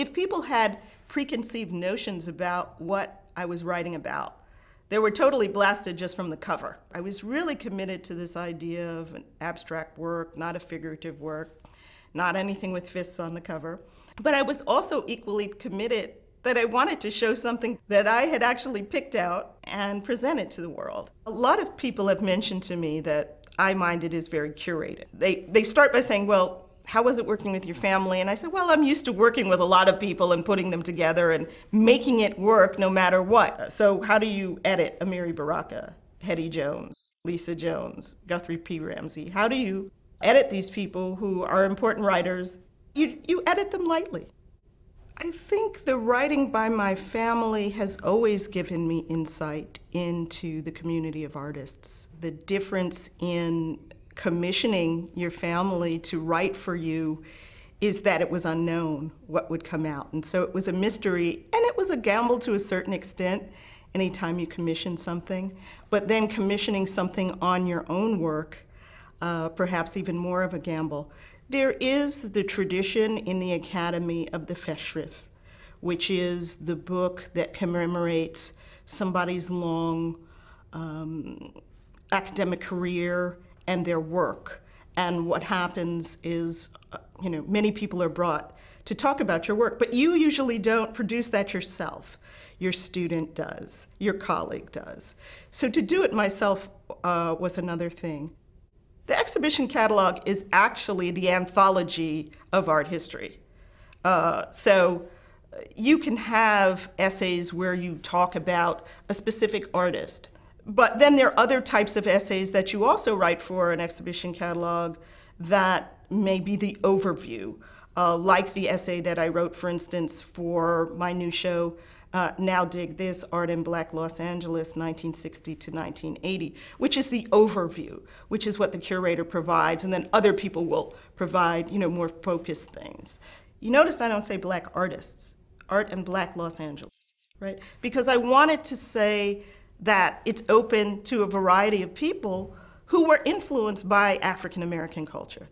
if people had preconceived notions about what I was writing about, they were totally blasted just from the cover. I was really committed to this idea of an abstract work, not a figurative work, not anything with fists on the cover. But I was also equally committed that I wanted to show something that I had actually picked out and presented to the world. A lot of people have mentioned to me that EyeMinded is very curated. They start by saying, well, how was it working with your family? And I said, well, I'm used to working with a lot of people and putting them together and making it work no matter what. So how do you edit Amiri, Baraka, Hettie Jones, Lisa Jones, Guthrie P, Ramsey? How do you edit these people who are important writers? You edit them lightly. I think the writing by my family has always given me insight into the community of artists. The difference in commissioning your family to write for you is that it was unknown what would come out. And so it was a mystery, and it was a gamble to a certain extent anytime you commission something. But then commissioning something on your own work, perhaps even more of a gamble. There is the tradition in the Academy of the Festschrift, which is the book that commemorates somebody's long academic career and their work. And what happens is, many people are brought to talk about your work, but you usually don't produce that yourself. Your student does, your colleague does. So to do it myself was another thing. The exhibition catalog is actually the anthology of art history. So you can have essays where you talk about a specific artist, but then there are other types of essays that you also write for an exhibition catalog that may be the overview, like the essay that I wrote, for instance, for my new show, Now Dig This, Art in Black Los Angeles, 1960 to 1980, which is the overview, which is what the curator provides, and then other people will provide, more focused things. You notice I don't say black artists, art in Black Los Angeles, right? Because I wanted to say that it's open to a variety of people who were influenced by African American culture.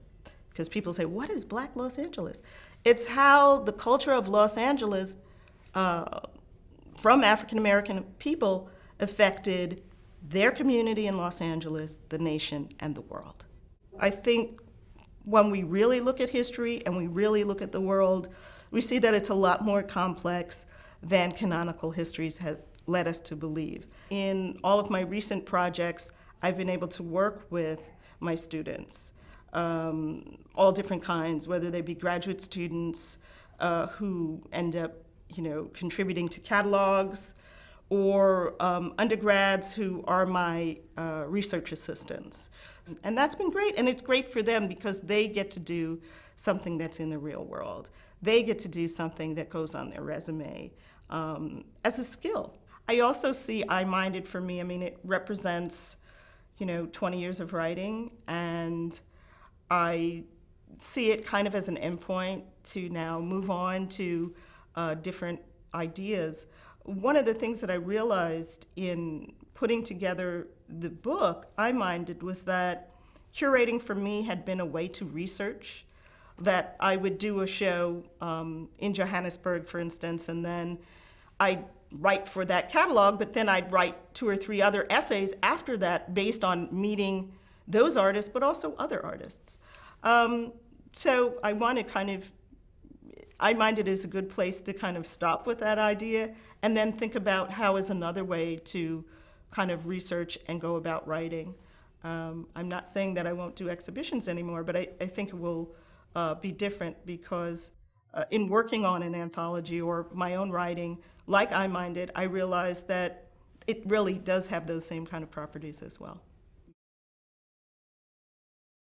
Because people say, what is Black Los Angeles? It's how the culture of Los Angeles from African American people affected their community in Los Angeles, the nation, and the world. I think when we really look at history and we really look at the world, we see that it's a lot more complex than canonical histories have led us to believe. In all of my recent projects, I've been able to work with my students, all different kinds, whether they be graduate students who end up contributing to catalogs, or undergrads who are my research assistants. And that's been great, and it's great for them because they get to do something that's in the real world. They get to do something that goes on their resume as a skill. I also see EyeMinded for me, it represents 20 years of writing, and I see it kind of as an endpoint to now move on to different ideas. One of the things that I realized in putting together the book, EyeMinded, was that curating for me had been a way to research, that I would do a show in Johannesburg, for instance, and then I'd write for that catalog, but then I'd write 2 or 3 other essays after that based on meeting those artists, but also other artists. So I want to EyeMinded is a good place to kind of stop with that idea and then think about how is another way to kind of research and go about writing. I'm not saying that I won't do exhibitions anymore, but I think it will be different because in working on an anthology or my own writing, like EyeMinded, I realized that it really does have those same kind of properties as well.